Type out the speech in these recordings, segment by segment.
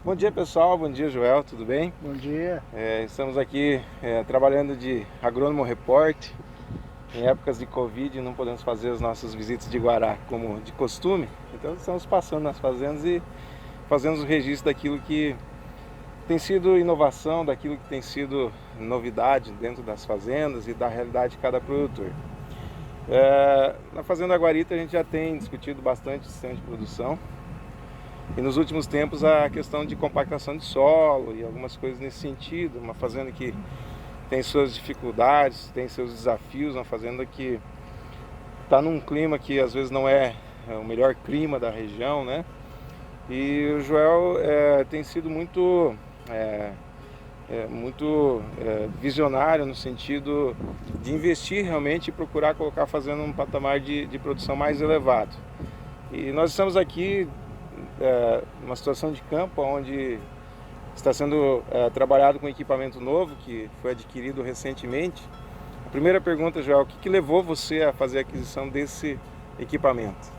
Bom dia pessoal, bom dia Joel, tudo bem? Bom dia. Estamos aqui trabalhando de agrônomo report. Em épocas de Covid não podemos fazer as nossas visitas de Guará como de costume, então estamos passando nas fazendas e fazendo o registro daquilo que tem sido inovação, daquilo que tem sido novidade dentro das fazendas e da realidade de cada produtor. Na Fazenda Guarita a gente já tem discutido bastante o sistema de produção. E nos últimos tempos a questão de compactação de solo e algumas coisas nesse sentido, uma fazenda que tem suas dificuldades, tem seus desafios, uma fazenda que está num clima que às vezes não é o melhor clima da região, né? E o Joel tem sido muito visionário no sentido de investir realmente e procurar colocar a fazenda num patamar de produção mais elevado. E nós estamos aqui uma situação de campo onde está sendo trabalhado com equipamento novo que foi adquirido recentemente. A primeira pergunta, Joel, o que levou você a fazer a aquisição desse equipamento?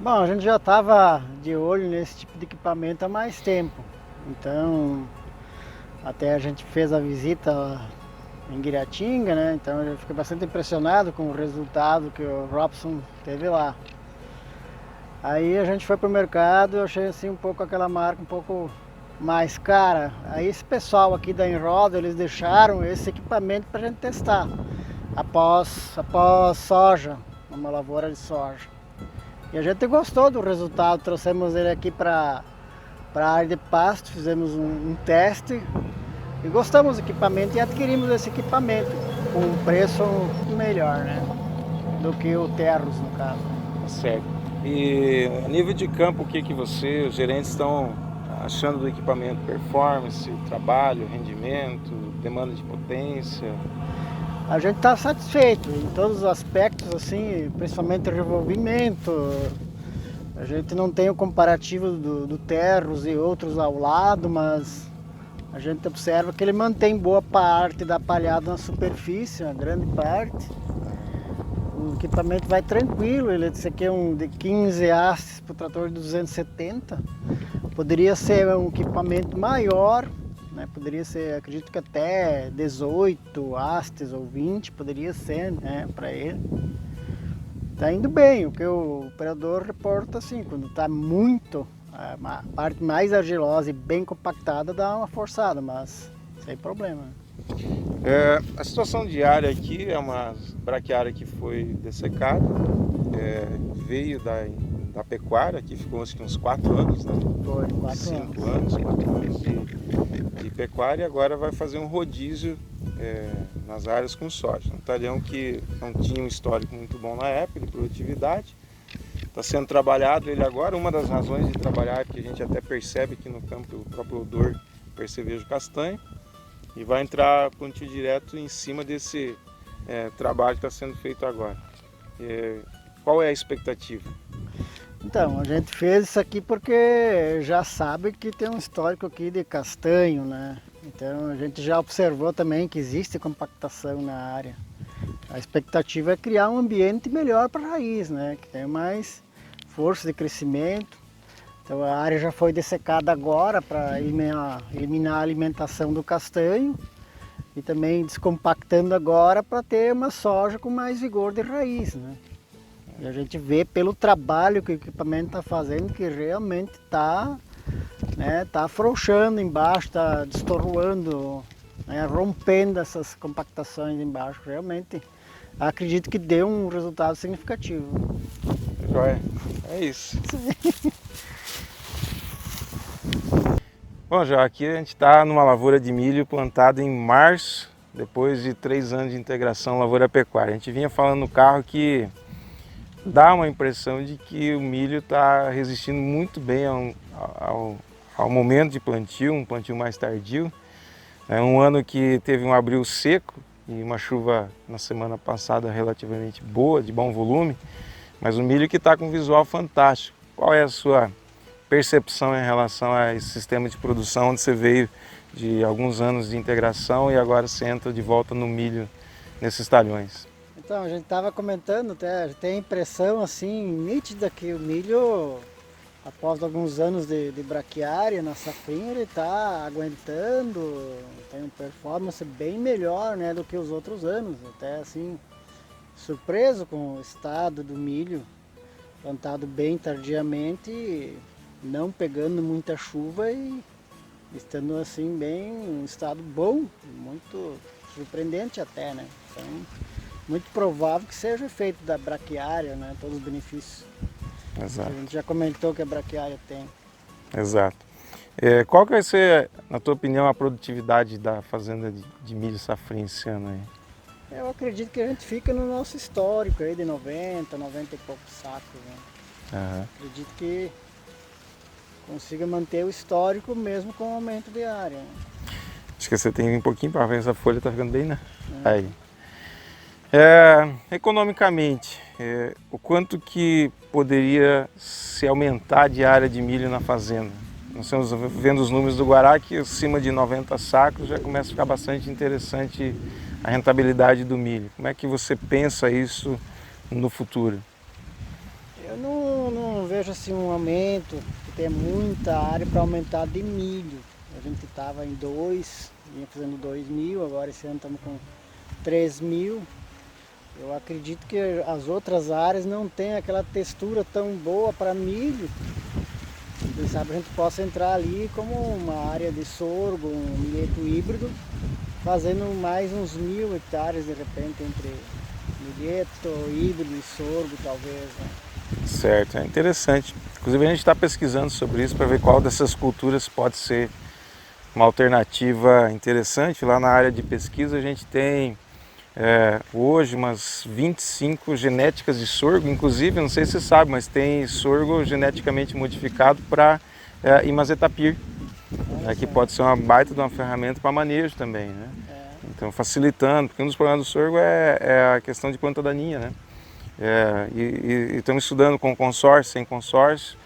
Bom, a gente já estava de olho nesse tipo de equipamento há mais tempo. Então, até a gente fez a visita em Guiratinga, né? Então eu fiquei bastante impressionado com o resultado que o Robson teve lá. Aí a gente foi pro mercado, eu achei assim um pouco aquela marca um pouco mais cara. Aí esse pessoal aqui da Enroda, eles deixaram esse equipamento para a gente testar após soja, uma lavoura de soja. E a gente gostou do resultado, trouxemos ele aqui para a área de pasto, fizemos um teste e gostamos do equipamento e adquirimos esse equipamento com um preço melhor, né, do que o Terros no caso. Certo. E a nível de campo, o que você, os gerentes estão achando do equipamento? Performance, trabalho, rendimento, demanda de potência? A gente está satisfeito em todos os aspectos, assim, principalmente o revolvimento. A gente não tem o comparativo do Terros e outros ao lado, mas a gente observa que ele mantém boa parte da palhada na superfície, uma grande parte. O equipamento vai tranquilo, esse aqui é um de 15 hastes para o trator de 270. Poderia ser um equipamento maior, né? Poderia ser, acredito que até 18 hastes ou 20 poderia ser, né, para ele. Está indo bem, o que o operador reporta assim, quando está muito, a parte mais argilosa e bem compactada dá uma forçada, mas sem problema. A situação de área aqui é uma braquiária que foi dessecada, veio da pecuária, que ficou acho que uns 4 anos, né? Foi 4 anos. 4 anos de pecuária, e agora vai fazer um rodízio nas áreas com soja. Um talhão que não tinha um histórico muito bom na época de produtividade. Está sendo trabalhado ele agora. Uma das razões de trabalhar é que a gente até percebe aqui no campo o próprio odor percevejo castanho. E vai entrar plantio direto em cima desse trabalho que está sendo feito agora. Qual é a expectativa? Então, a gente fez isso aqui porque já sabe que tem um histórico aqui de castanho, né? Então a gente já observou também que existe compactação na área. A expectativa é criar um ambiente melhor para a raiz, né? Que tenha mais força de crescimento. Então a área já foi dessecada agora para eliminar a alimentação do castanho e também descompactando agora para ter uma soja com mais vigor de raiz, né? E a gente vê pelo trabalho que o equipamento está fazendo que realmente está, né, tá afrouxando embaixo, está destorroando, né, rompendo essas compactações embaixo. Realmente acredito que deu um resultado significativo. Joia, é isso. Bom, já aqui a gente está numa lavoura de milho plantada em março, depois de 3 anos de integração lavoura-pecuária. A gente vinha falando no carro que dá uma impressão de que o milho está resistindo muito bem ao momento de plantio, um plantio mais tardio. É um ano que teve um abril seco e uma chuva na semana passada relativamente boa, de bom volume, mas o milho que está com um visual fantástico. Qual é a sua percepção em relação a esse sistema de produção onde você veio de alguns anos de integração e agora você entra de volta no milho nesses talhões? Então, a gente estava comentando, até, tem a impressão assim, nítida que o milho após alguns anos de braquiária na safrinha, ele está aguentando, tem uma performance bem melhor, né, do que os outros anos. Até assim, surpreso com o estado do milho, plantado bem tardiamente, não pegando muita chuva e estando assim bem em estado bom, muito surpreendente até, né? Então, muito provável que seja efeito da braquiária, né? Todos os benefícios Exato. que a gente já comentou que a braquiária tem. Exato. Qual que vai ser, na tua opinião, a produtividade da fazenda de milho safrinha esse ano aí? Eu acredito que a gente fica no nosso histórico aí de 90, 90 e poucos sacos, né? Aham. Acredito que consiga manter o histórico mesmo com o aumento de área, né? Acho que você tem um pouquinho para ver, essa folha tá ficando bem, né? Aí. Economicamente, o quanto que poderia se aumentar de área de milho na fazenda? Nós estamos vendo os números do Guará que acima de 90 sacos já começa a ficar bastante interessante a rentabilidade do milho. Como é que você pensa isso no futuro? Eu não vejo assim um aumento, que tenha muita área para aumentar de milho. A gente estava em 2, vinha fazendo 2.000, agora esse ano estamos com 3.000. Eu acredito que as outras áreas não têm aquela textura tão boa para milho. Quem sabe a gente possa entrar ali como uma área de sorgo, um milheto híbrido, fazendo mais uns 1.000 hectares de repente entre milheto, híbrido e sorgo talvez, né? Certo, é interessante. Inclusive a gente está pesquisando sobre isso para ver qual dessas culturas pode ser uma alternativa interessante. Lá na área de pesquisa a gente tem hoje umas 25 genéticas de sorgo, inclusive, não sei se você sabe, mas tem sorgo geneticamente modificado para Imazetapir, que pode ser uma baita de uma ferramenta para manejo também, né? Então facilitando, porque um dos problemas do sorgo é a questão de planta daninha, né? E estamos estudando com consórcio, sem consórcio,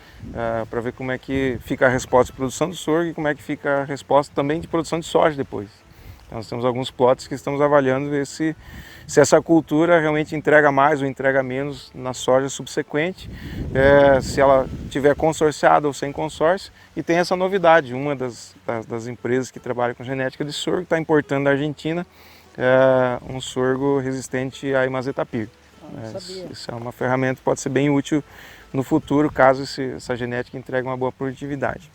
para ver como é que fica a resposta de produção do sorgo e como é que fica a resposta também de produção de soja depois. Então, nós temos alguns plots que estamos avaliando ver se essa cultura realmente entrega mais ou entrega menos na soja subsequente, se ela tiver consorciada ou sem consórcio. E tem essa novidade, uma das empresas que trabalha com genética de sorgo está importando da Argentina um sorgo resistente a Imazetapir. Isso é uma ferramenta que pode ser bem útil no futuro, caso essa genética entregue uma boa produtividade.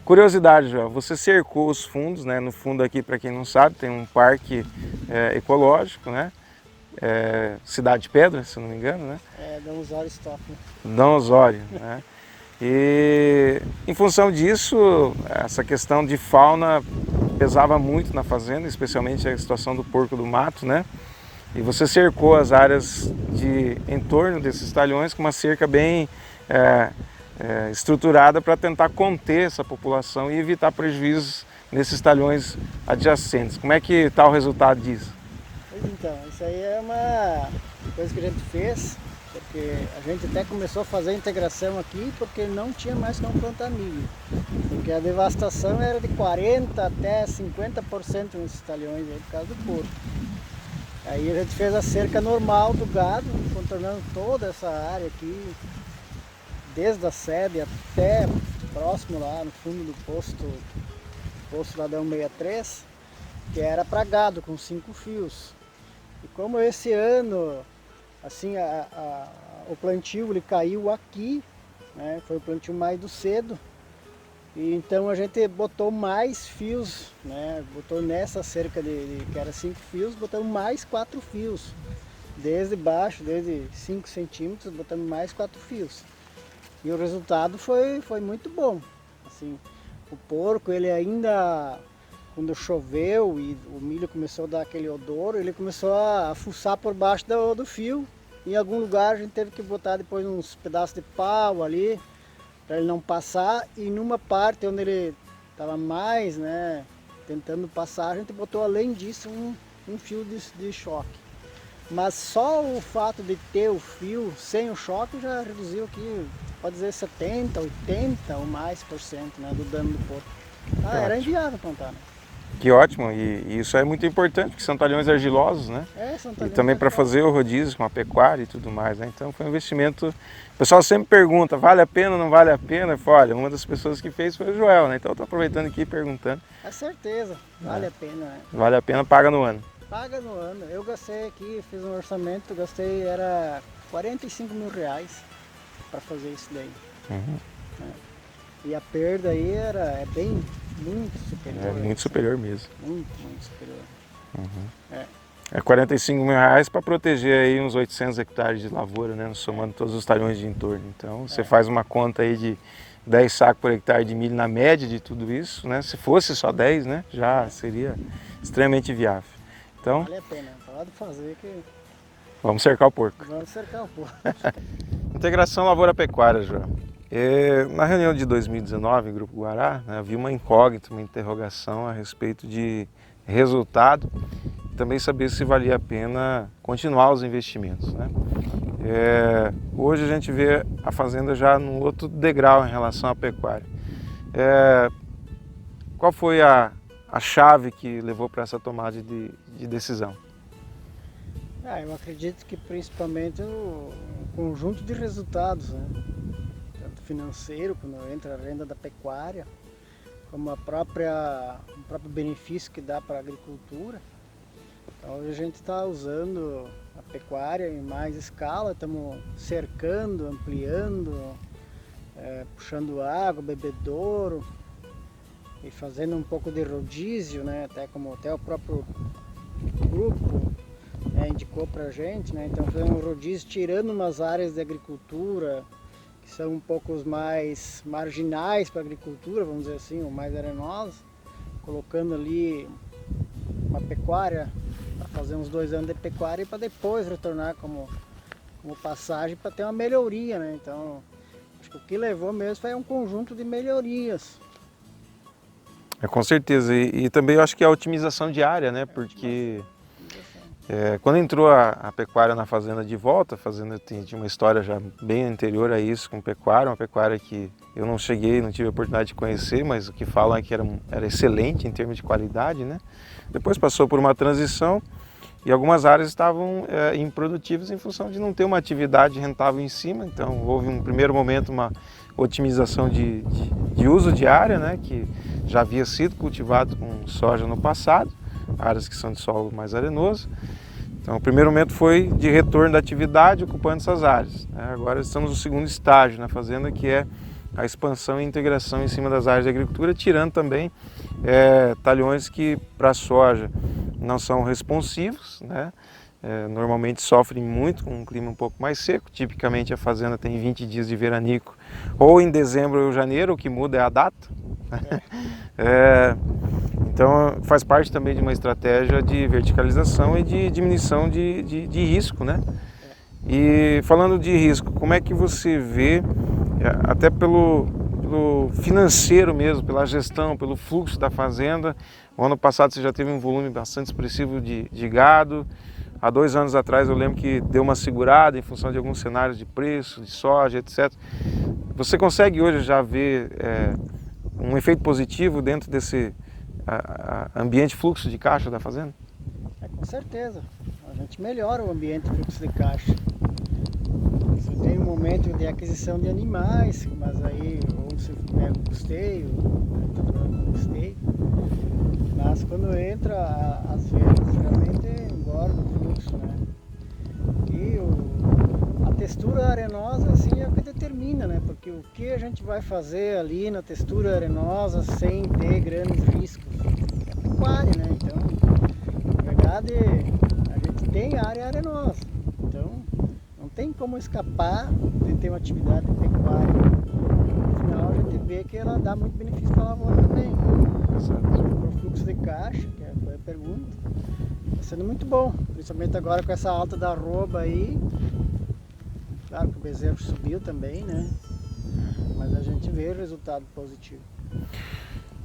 Curiosidade, João, você cercou os fundos, né? No fundo aqui, para quem não sabe, tem um parque ecológico, né? Cidade de Pedra, se não me engano, né? Dom Osório Stop. Dom Osório, né? E em função disso, essa questão de fauna pesava muito na fazenda, especialmente a situação do porco do mato, né? E você cercou as áreas em torno desses talhões com uma cerca bem estruturada para tentar conter essa população e evitar prejuízos nesses talhões adjacentes. Como é que está o resultado disso? Pois então, isso aí é uma coisa que a gente fez, porque a gente até começou a fazer a integração aqui porque não tinha mais como plantar milho. Porque a devastação era de 40% até 50% nesses talhões aí por causa do porco. Aí a gente fez a cerca normal do gado, contornando toda essa área aqui, desde a sede até próximo lá no fundo do posto Ladrão 63, que era para gado com 5 fios. E como esse ano, assim, o plantio ele caiu aqui, né, foi o plantio mais do cedo, e então a gente botou mais fios, né, botou nessa cerca que era 5 fios, botamos mais 4 fios. Desde baixo, desde 5 centímetros, botamos mais 4 fios. E o resultado foi muito bom. Assim, o porco, ele ainda, quando choveu e o milho começou a dar aquele odor, ele começou a fuçar por baixo do fio. Em algum lugar a gente teve que botar depois uns pedaços de pau ali, para ele não passar. E numa parte onde ele estava mais, né, tentando passar, a gente botou além disso um fio de choque. Mas só o fato de ter o fio sem o choque já reduziu aqui, pode dizer 70, 80 ou mais por cento, né, do dano do porco. Era inviável plantar, né? Que ótimo, e isso é muito importante, porque são talhões argilosos, né? São E talhões também para argilosos. fazer o rodízio com a pecuária e tudo mais, né? Então foi um investimento. O pessoal sempre pergunta, vale a pena ou não vale a pena? Eu falo, olha, uma das pessoas que fez foi o Joel, né? Então eu estou aproveitando aqui e perguntando. É certeza, vale a pena, né? Vale a pena, paga no ano. Paga no ano. Eu gastei aqui, fiz um orçamento, gastei, era R$ 45 mil para fazer isso daí. Uhum. E a perda aí é bem, muito superior. É muito superior mesmo. Muito superior. É 45 mil reais para proteger aí uns 800 hectares de lavoura, né? Somando todos os talhões de entorno. Então você faz uma conta aí de 10 sacos por hectare de milho na média de tudo isso, né? Se fosse só 10, né? Já seria extremamente viável. Então, vale a pena, pode fazer que vamos cercar o porco. vamos cercar o porco. Integração lavoura-pecuária, João. Na reunião de 2019 em Grupo Guará, né, havia uma incógnita, uma interrogação a respeito de resultado e também saber se valia a pena continuar os investimentos, né? Hoje a gente vê a fazenda já num outro degrau em relação à pecuária. Qual foi a chave que levou para essa tomada de decisão? Eu acredito que principalmente o conjunto de resultados, né? Tanto financeiro, quando entra a renda da pecuária, como o próprio benefício que dá para a agricultura. Então hoje a gente está usando a pecuária em mais escala, estamos cercando, ampliando, puxando água, bebedouro e fazendo um pouco de rodízio, né? Até o próprio grupo indicou para a gente, né? Então fazendo um rodízio, tirando umas áreas de agricultura que são um pouco mais marginais para a agricultura, vamos dizer assim, ou mais arenosas, colocando ali uma pecuária para fazer uns 2 anos de pecuária e para depois retornar como passagem para ter uma melhoria, né? Então acho que o que levou mesmo foi um conjunto de melhorias. Com certeza, e também eu acho que a otimização de área, né? Porque quando entrou a pecuária na fazenda de volta, a fazenda tinha uma história já bem anterior a isso com pecuária, uma pecuária que eu não tive a oportunidade de conhecer, mas o que falam é que era excelente em termos de qualidade, né? Depois passou por uma transição e algumas áreas estavam improdutivas em função de não ter uma atividade rentável em cima, então houve um primeiro momento uma otimização de uso de área, né? Que já havia sido cultivado com soja no passado, áreas que são de solo mais arenoso. Então o primeiro momento foi de retorno da atividade ocupando essas áreas, né? Agora estamos no segundo estágio na fazenda, que é a expansão e integração em cima das áreas de agricultura, tirando também talhões que para a soja não são responsivos, né? Normalmente sofrem muito com um clima um pouco mais seco. Tipicamente a fazenda tem 20 dias de veranico, ou em dezembro ou janeiro, o que muda é a data. Então faz parte também de uma estratégia de verticalização e de diminuição de risco, né? E falando de risco, como é que você vê, até pelo financeiro mesmo, pela gestão, pelo fluxo da fazenda? O ano passado você já teve um volume bastante expressivo de gado. Há 2 anos atrás eu lembro que deu uma segurada em função de alguns cenários de preço, de soja, etc. Você consegue hoje já ver um efeito positivo dentro desse ambiente fluxo de caixa da fazenda? Com certeza, a gente melhora o ambiente fluxo de caixa. Você tem um momento de aquisição de animais, mas aí ou você pega o custeio, mas quando entra as vendas realmente engorda o fluxo, né? E a textura arenosa assim é o que determina, né? Porque o que a gente vai fazer ali na textura arenosa sem ter grandes riscos? É pecuária, né? Então, na verdade, a gente tem área arenosa, então não tem como escapar de ter uma atividade pecuária. No final a gente vê que ela dá muito benefício para a lavoura também. Para o fluxo de caixa, que foi a pergunta, está sendo muito bom, principalmente agora com essa alta da arroba aí. Claro que o bezerro subiu também, né? Mas a gente vê o resultado positivo.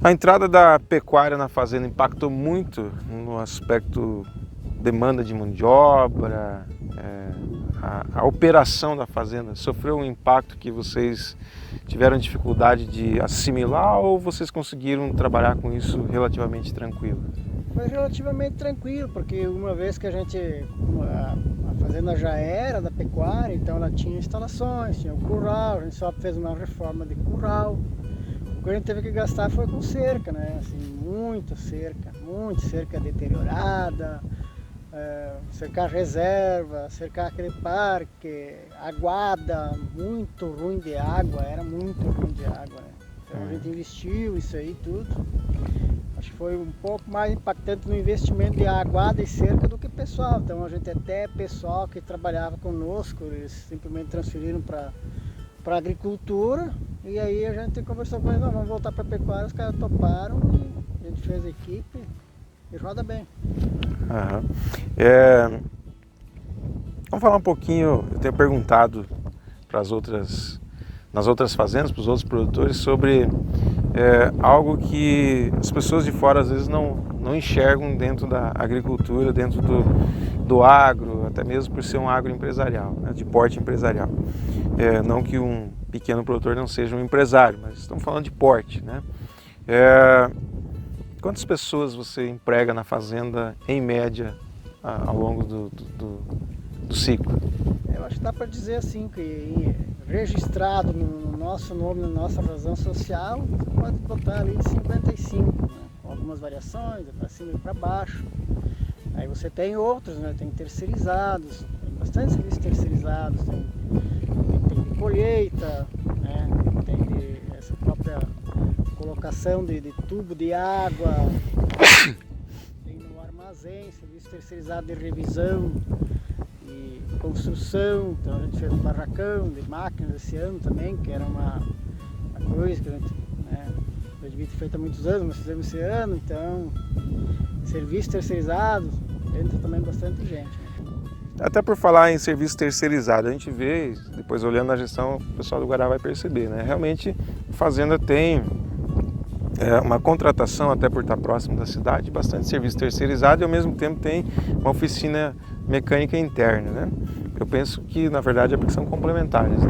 A entrada da pecuária na fazenda impactou muito no aspecto demanda de mão de obra, a operação da fazenda sofreu um impacto que vocês tiveram dificuldade de assimilar ou vocês conseguiram trabalhar com isso relativamente tranquilo? Foi relativamente tranquilo, porque uma vez que a fazenda já era da pecuária, então ela tinha instalações, tinha o curral, a gente só fez uma reforma de curral. O que a gente teve que gastar foi com cerca, né? Assim, muita cerca deteriorada, cercar reserva, cercar aquele parque, aguada, muito ruim de água, era muito ruim de água, né? Então a gente investiu isso aí tudo. Acho que foi um pouco mais impactante no investimento de aguada e cerca do que pessoal. Então a gente até pessoal que trabalhava conosco, eles simplesmente transferiram para a agricultura e aí a gente conversou com eles, não, vamos voltar para a pecuária, os caras toparam e a gente fez a equipe e roda bem. Vamos falar um pouquinho, eu tenho perguntado nas outras fazendas, para os outros produtores, sobre algo que as pessoas de fora às vezes não enxergam dentro da agricultura, dentro do agro, até mesmo por ser um agro empresarial, né, de porte empresarial. Não que um pequeno produtor não seja um empresário, mas estamos falando de porte, né? Quantas pessoas você emprega na fazenda, em média, ao longo do ciclo? Eu acho que dá para dizer assim, que registrado no nosso nome, na nossa razão social, você pode botar ali de 55, né? Com algumas variações, para cima e para baixo. Aí você tem outros, né? Tem terceirizados, tem bastante serviços terceirizados, tem de colheita, né? Tem essa própria colocação de tubo de água, tem no armazém, serviço terceirizado de revisão e construção. Então a gente fez um barracão de máquinas esse ano também, que era uma coisa que a gente, né, já devia ter feito há muitos anos, mas fizemos esse ano. Então, serviço terceirizado, entra também bastante gente, né? Até por falar em serviço terceirizado, a gente vê, depois olhando na gestão, o pessoal do Guará vai perceber, né? Realmente a fazenda tem uma contratação, até por estar próximo da cidade, bastante serviço terceirizado e ao mesmo tempo tem uma oficina mecânica interna, né? Eu penso que na verdade é porque são complementares, né?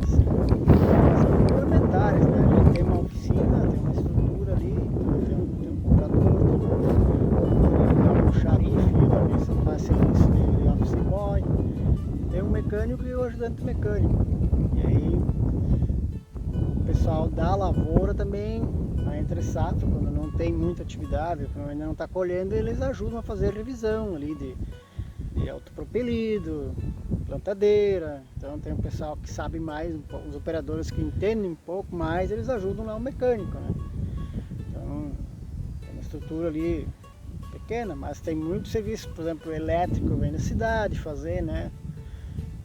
São complementares, né? A gente tem uma oficina, tem uma estrutura ali, tem um computador, tem um xarife, também você faz serviço de office boy, tem um mecânico e um ajudante mecânico. E aí o pessoal da lavoura também, entre safra, quando não tem muita atividade, quando ainda não está colhendo, eles ajudam a fazer revisão ali de autopropelido, plantadeira. Então tem um pessoal que sabe mais, os operadores que entendem um pouco mais, eles ajudam lá o mecânico, né? Então tem uma estrutura ali pequena, mas tem muito serviço, por exemplo, elétrico vem da cidade fazer, né?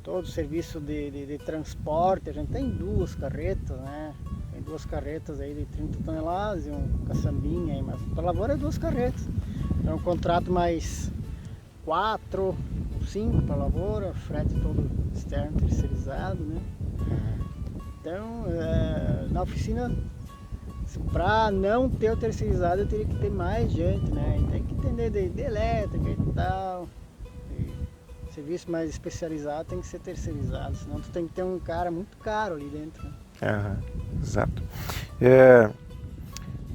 Todo o serviço de transporte, a gente tem duas carretas, né? Tem duas carretas aí de 30 toneladas e um caçambinha aí, mas para a lavoura é duas carretas. Então um contrato mais 4 ou 5 para a lavoura, frete todo externo terceirizado, né? Então na oficina, para não ter o terceirizado, eu teria que ter mais gente, né? Tem que entender de elétrica e tal. E serviço mais especializado tem que ser terceirizado, senão tu tem que ter um cara muito caro ali dentro, né? Exato.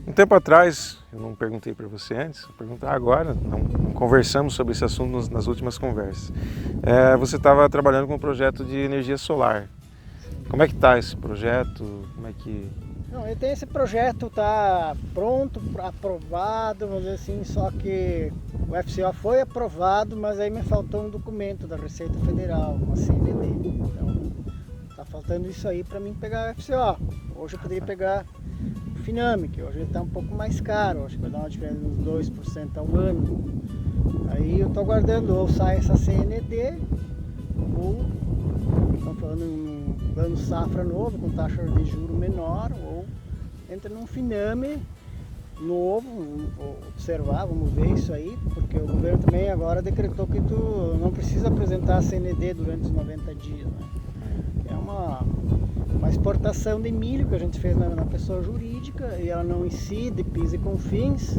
Um tempo atrás, eu não perguntei para você antes, vou perguntar agora, não conversamos sobre esse assunto nas últimas conversas. Você estava trabalhando com um projeto de energia solar. Como é que está esse projeto? Como é que... Não, eu tenho esse projeto, tá pronto, aprovado, vamos dizer assim, só que o FCO foi aprovado, mas aí me faltou um documento da Receita Federal, uma CND. Então, tá faltando isso aí para mim pegar o FCO. Hoje eu poderia pegar o Finame, que hoje está um pouco mais caro, acho que vai dar uma diferença de uns 2% ao ano. Aí eu estou aguardando ou sai essa CND, ou estão falando em um plano safra novo, com taxa de juro menor, ou entra num Finame novo, vamos observar, vamos ver isso aí, porque o governo também agora decretou que tu não precisa apresentar a CND durante os 90 dias, né? É uma exportação de milho que a gente fez na pessoa jurídica e ela não incide PIS e COFINS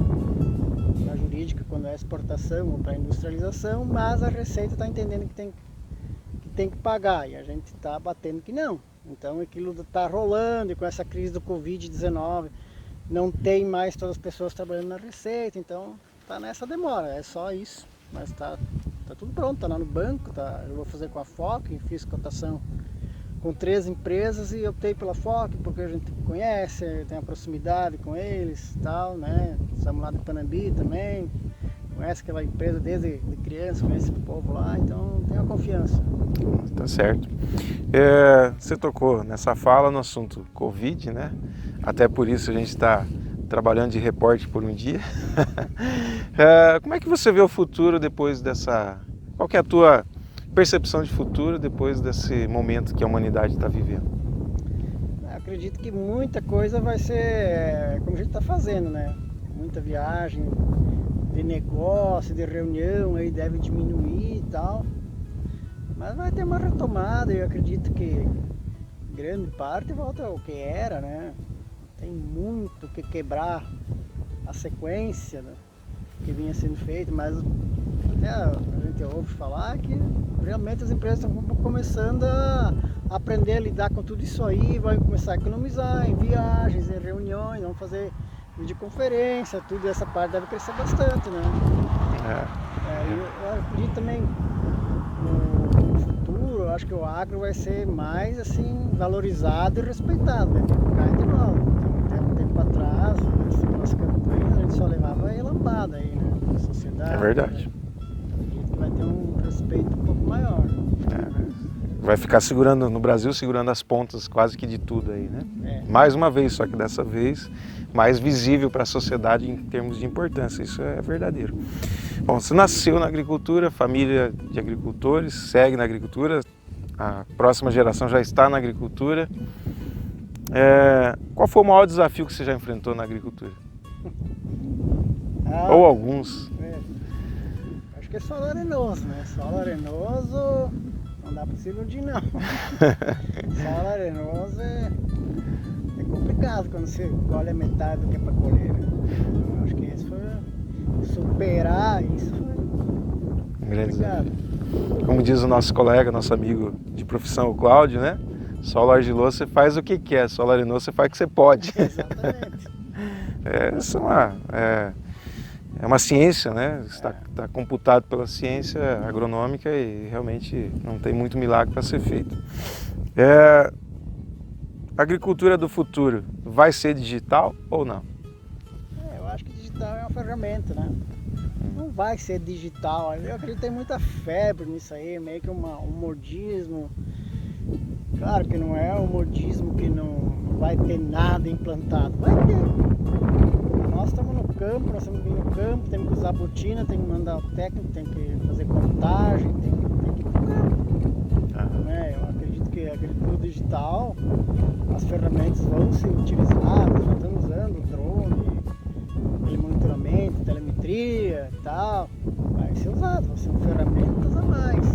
na jurídica quando é exportação ou para industrialização, mas a Receita está entendendo que tem que pagar e a gente está batendo que não. Então aquilo está rolando e com essa crise do Covid-19 não tem mais todas as pessoas trabalhando na Receita, então está nessa demora, é só isso. Mas está tudo pronto, está lá no banco, eu vou fazer com a FOC, fiz cotação com 3 empresas e optei pela FOC porque a gente conhece, tem a proximidade com eles e tal, né? Estamos lá de Panambi também, conhece aquela empresa desde criança, conhece o povo lá, então tenho a confiança. Tá certo. Você tocou nessa fala no assunto Covid, né? Até por isso a gente está trabalhando de repórter por um dia. Como é que você vê o futuro depois dessa... Qual que é a tua percepção de futuro depois desse momento que a humanidade está vivendo? Eu acredito que muita coisa vai ser como a gente está fazendo, né? Muita viagem de negócio, de reunião, aí deve diminuir e tal. Mas vai ter uma retomada, eu acredito que grande parte volta ao que era, né? Tem muito que quebrar a sequência, né, que vinha sendo feita, mas até a gente ouve falar que realmente as empresas estão começando a aprender a lidar com tudo isso aí, vai começar a economizar em viagens, em reuniões, vão fazer videoconferência, tudo essa parte deve crescer bastante, né? Eu acredito também no futuro, eu acho que o agro vai ser mais assim valorizado e respeitado, vai ter que ficar entre nós. Um tempo atrás, nas nossas campanhas, a gente só levava a lambada aí, né? Na sociedade. É verdade. Acredito que vai ter um respeito um pouco maior. Vai ficar segurando, no Brasil, segurando as pontas quase que de tudo aí, né? Mais uma vez, só que dessa vez mais visível para a sociedade em termos de importância, isso é verdadeiro. Bom, você nasceu na agricultura, família de agricultores, segue na agricultura, a próxima geração já está na agricultura. Qual foi o maior desafio que você já enfrentou na agricultura? Ou alguns? Acho que é solo arenoso, né? Solo arenoso não dá para se iludir não. Solo arenoso é complicado quando você colhe a metade do que é para colher. Né? Acho que isso foi superar isso foi complicado. Como diz o nosso colega, nosso amigo de profissão, o Cláudio, né? Solo argiloso você faz o que quer, solo arenoso você faz o que você pode. Exatamente. É uma ciência, né? Está computado pela ciência agronômica e realmente não tem muito milagre para ser feito. A agricultura do futuro vai ser digital ou não? Eu acho que digital é uma ferramenta, né? Não vai ser digital. Eu acredito que tem muita febre nisso aí, meio que um modismo. Claro que não é um modismo que não vai ter nada implantado. Vai ter. Nós estamos no campo, nós temos que vir no campo, temos que usar botina, tem que mandar o técnico, tem que fazer contagem, tem que ir pro campo. Né? Eu acredito que a agricultura digital, as ferramentas vão ser utilizadas, já estamos usando o drone, aquele monitoramento, telemetria e tal. Vai ser usado, vão ser ferramentas a mais.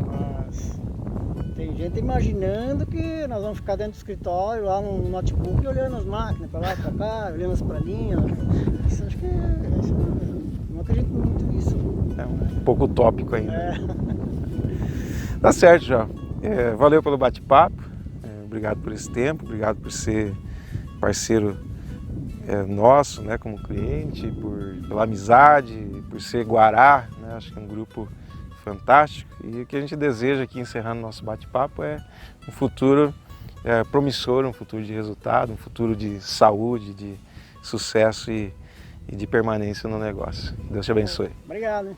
Mas tem gente imaginando que nós vamos ficar dentro do escritório, lá no notebook, olhando as máquinas, para lá, para cá, olhando as praninhas. Isso acho que não acredito muito nisso. É um pouco utópico ainda. Tá certo, João. Valeu pelo bate-papo, obrigado por esse tempo, obrigado por ser parceiro nosso, né, como cliente, pela amizade, por ser Guará, né, acho que é um grupo fantástico. E o que a gente deseja aqui, encerrando nosso bate-papo, é um futuro promissor, um futuro de resultado, um futuro de saúde, de sucesso e de permanência no negócio. Deus te abençoe. Obrigado.